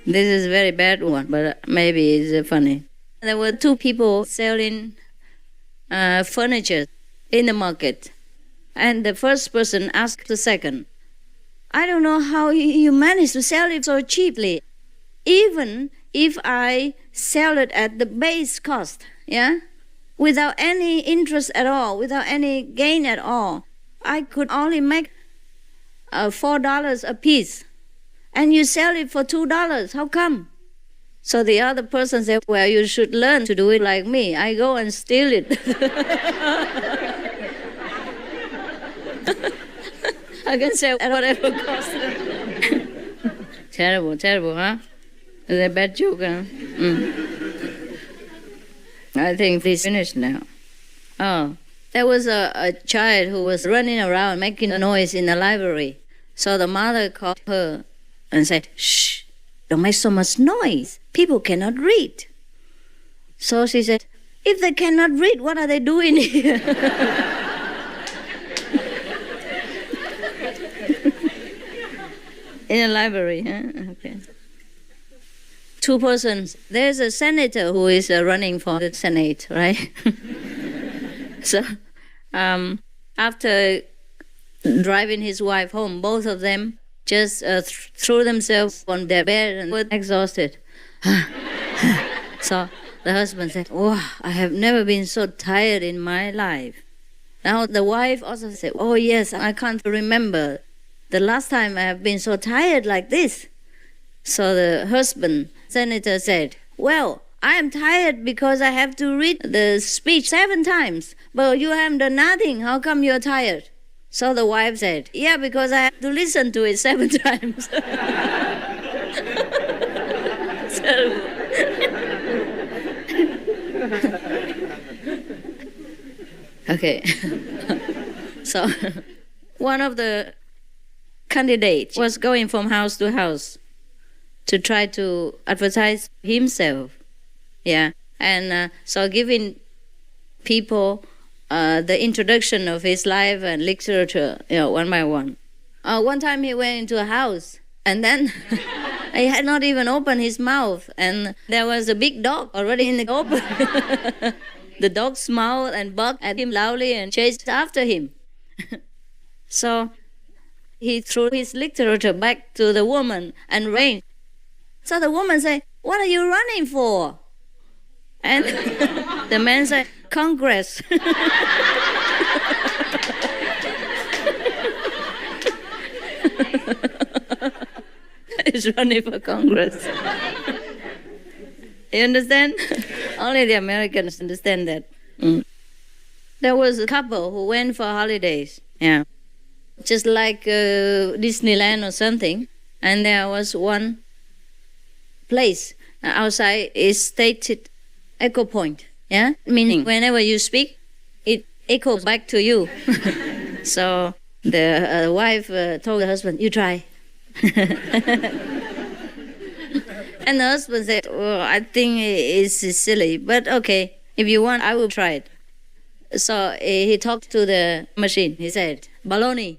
This is a very bad one, but maybe it's funny. There were two people selling furniture in the market. And the first person asked the second, I don't know how you managed to sell it so cheaply. Even if I sell it at the base cost, yeah, without any interest at all, without any gain at all, I could only make $4 a piece. And you sell it for $2. How come? So the other person said, well, you should learn to do it like me. I go and steal it. I can sell at whatever cost. Terrible, terrible, huh? Is that a bad joke, huh? I think this finished now. Oh, there was a child who was running around making a noise in the library. So the mother called her and said, shh, don't make so much noise. People cannot read. So she said, if they cannot read, what are they doing here? In a library, huh? Okay. Two persons. There's a senator who is running for the Senate, right? So, after driving his wife home, both of them just threw themselves on their bed and were exhausted. So the husband said, oh, I have never been so tired in my life. Now the wife also said, oh yes, I can't remember the last time I have been so tired like this. So the husband, senator, said, well, I am tired because I have to read the speech 7 times, but you haven't done nothing. How come you're tired? So the wife said, yeah, because I have to listen to it 7 times. Okay. So one of the candidates was going from house to house to try to advertise himself. Yeah. And so giving people the introduction of his life and literature, one by one. One time he went into a house, and then he had not even opened his mouth, and there was a big dog already in the open. The dog smiled and barked at him loudly and chased after him. So he threw his literature back to the woman and ran. So the woman said, what are you running for? And the man said, Congress. He's running for Congress. You understand? Only the Americans understand that. There was a couple who went for holidays. Yeah. Just like Disneyland or something. And there was one place outside is stated echo point. Yeah? Meaning whenever you speak, it echoes back to you. So the wife told the husband, you try. And the husband said, oh, I think it's silly, but okay, if you want, I will try it. So he talked to the machine. He said, baloney.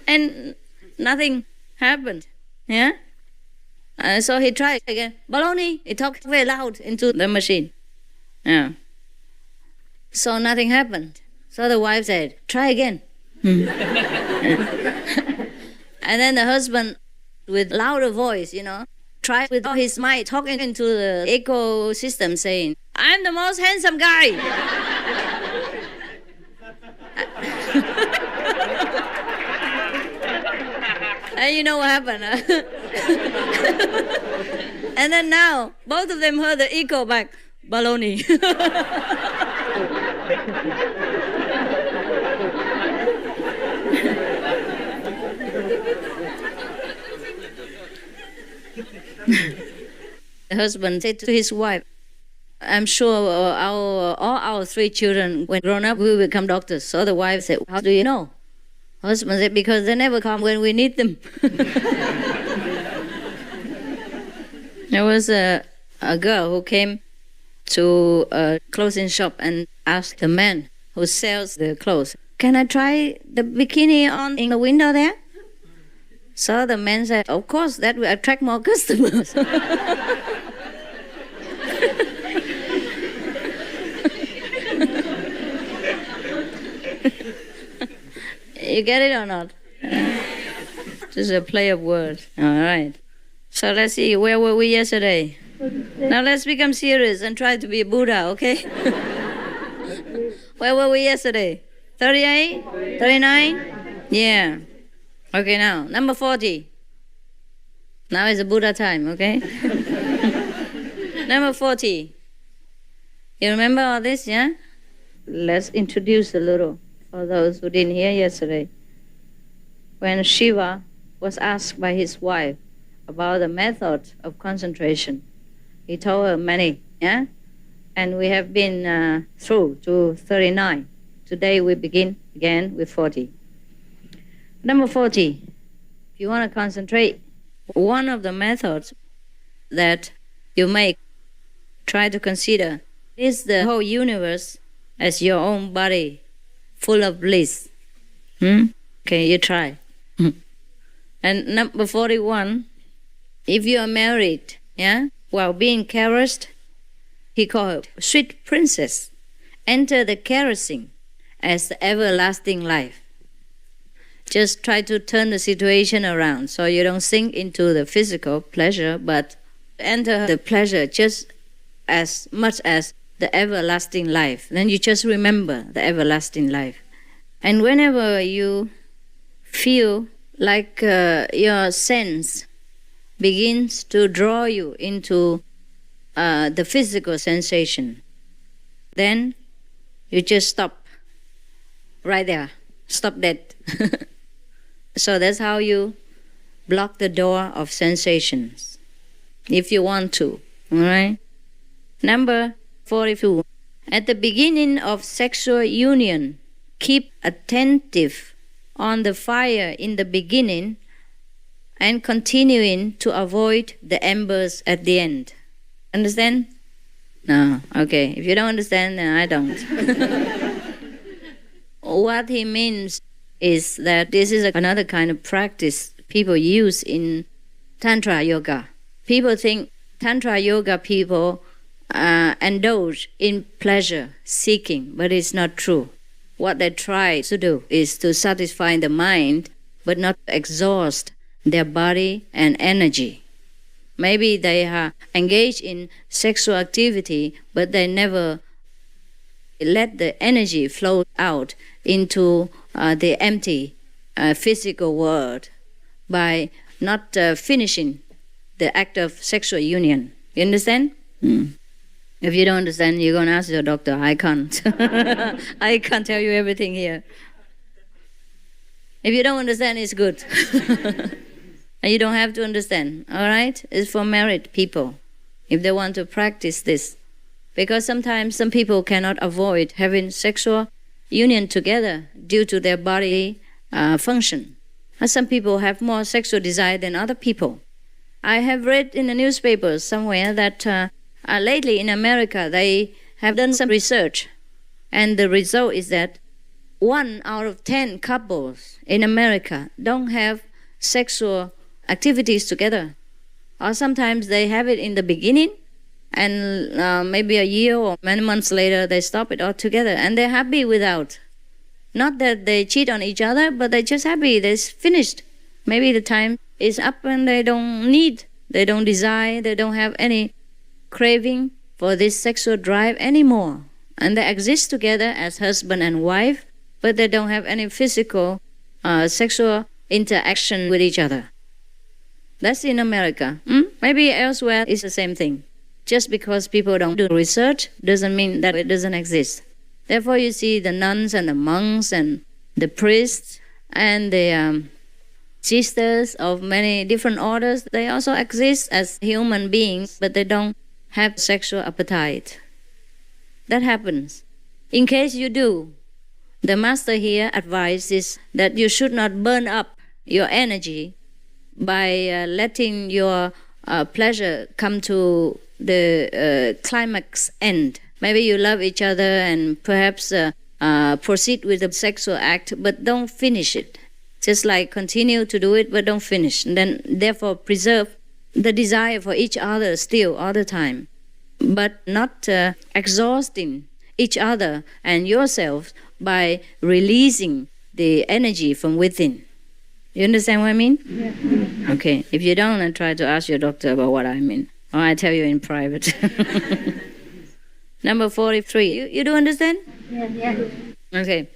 And nothing happened. Yeah? So he tried again. Baloney. He talked very loud into the machine. Yeah. So nothing happened. So the wife said, try again. And then the husband, with louder voice, tried with all his might, talking into the echo system, saying, I'm the most handsome guy. And you know what happened? And then now, both of them heard the echo back, baloney. The husband said to his wife, I'm sure all our 3 children, when grown up, will become doctors. So the wife said, how do you know? Husband said, because they never come when we need them. There was a girl who came to a clothing shop and asked the man who sells the clothes, can I try the bikini on in the window there? So the man said, of course, that will attract more customers. You get it or not? Just a play of words. All right. So let's see, where were we yesterday? Now let's become serious and try to be Buddha, okay? Where were we yesterday? 38? 39? Yeah. Okay, now, number 40. Now is the Buddha time, okay? Number 40. You remember all this, yeah? Let's introduce a little for those who didn't hear yesterday. When Shiva was asked by his wife about the method of concentration, he told her many, yeah? And we have been through to 39. Today we begin again with 40. Number 40, if you want to concentrate, one of the methods that you make, try to consider, is the whole universe as your own body, full of bliss. Okay, you try. And number 41, if you are married, yeah, while being caressed, he called her sweet princess, enter the caressing as the everlasting life. Just try to turn the situation around so you don't sink into the physical pleasure, but enter the pleasure just as much as the everlasting life. Then you just remember the everlasting life. And whenever you feel like your sense begins to draw you into the physical sensation, then you just stop right there. Stop that. So that's how you block the door of sensations, if you want to. All right? Number 42. At the beginning of sexual union, keep attentive on the fire in the beginning and continuing to avoid the embers at the end. Understand? No. Okay. If you don't understand, then I don't. What he means is that this is another kind of practice people use in Tantra Yoga. People think Tantra Yoga people indulge in pleasure seeking, but it's not true. What they try to do is to satisfy the mind, but not exhaust their body and energy. Maybe they are engaged in sexual activity, but they never let the energy flow out into the empty physical world by not finishing the act of sexual union. You understand? If you don't understand, you're going to ask your doctor. I can't. I can't tell you everything here. If you don't understand, it's good. And you don't have to understand, all right? It's for married people, if they want to practice this. Because sometimes some people cannot avoid having sexual union together due to their body function. And some people have more sexual desire than other people. I have read in the newspapers somewhere that lately in America they have done some research, and the result is that 1 out of 10 couples in America don't have sexual activities together. Or sometimes they have it in the beginning, and maybe a year or many months later they stop it altogether, and they're happy without. Not that they cheat on each other, but they're just happy, they're finished. Maybe the time is up and they don't need, they don't desire, they don't have any craving for this sexual drive anymore. And they exist together as husband and wife, but they don't have any physical sexual interaction with each other. That's in America. Maybe elsewhere it's the same thing. Just because people don't do research doesn't mean that it doesn't exist. Therefore you see the nuns and the monks and the priests and the sisters of many different orders, they also exist as human beings, but they don't have sexual appetite. That happens. In case you do, the master here advises that you should not burn up your energy by letting your pleasure come to the climax end. Maybe you love each other and perhaps proceed with the sexual act, but don't finish it. Just like continue to do it but don't finish. And then therefore preserve the desire for each other still all the time. But not exhausting each other and yourself by releasing the energy from within. You understand what I mean? Yeah. Okay. If you don't, then try to ask your doctor about what I mean. Or I tell you in private. Number 43. You do understand? Yeah. Okay.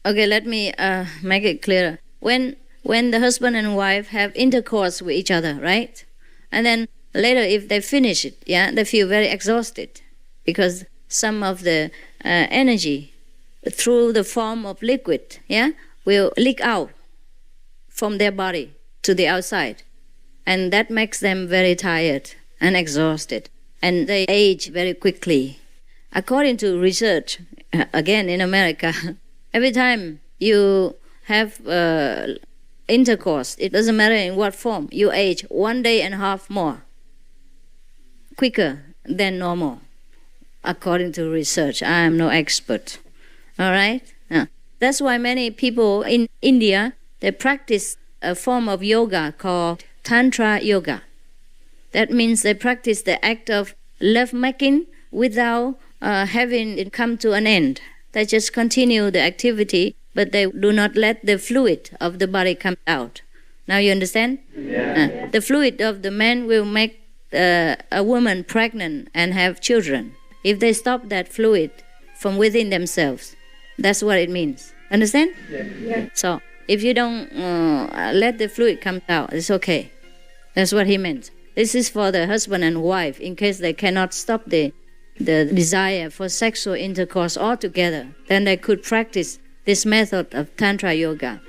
Okay, let me make it clearer. When the husband and wife have intercourse with each other, right? And then later, if they finish it, they feel very exhausted because some of the energy through the form of liquid, will leak out from their body to the outside. And that makes them very tired and exhausted. And they age very quickly. According to research, again in America, every time you have intercourse, it doesn't matter in what form, you age 1.5 days more, quicker than normal, according to research. I am no expert. All right? That's why many people in India, they practice a form of yoga called Tantra yoga. That means they practice the act of love-making without having it come to an end. They just continue the activity, but they do not let the fluid of the body come out. Now you understand? Yeah. The fluid of the man will make a woman pregnant and have children. If they stop that fluid from within themselves, that's what it means. Understand? Yeah. So if you don't let the fluid come out, it's okay. That's what he meant. This is for the husband and wife in case they cannot stop the desire for sexual intercourse altogether. Then they could practice this method of Tantra yoga.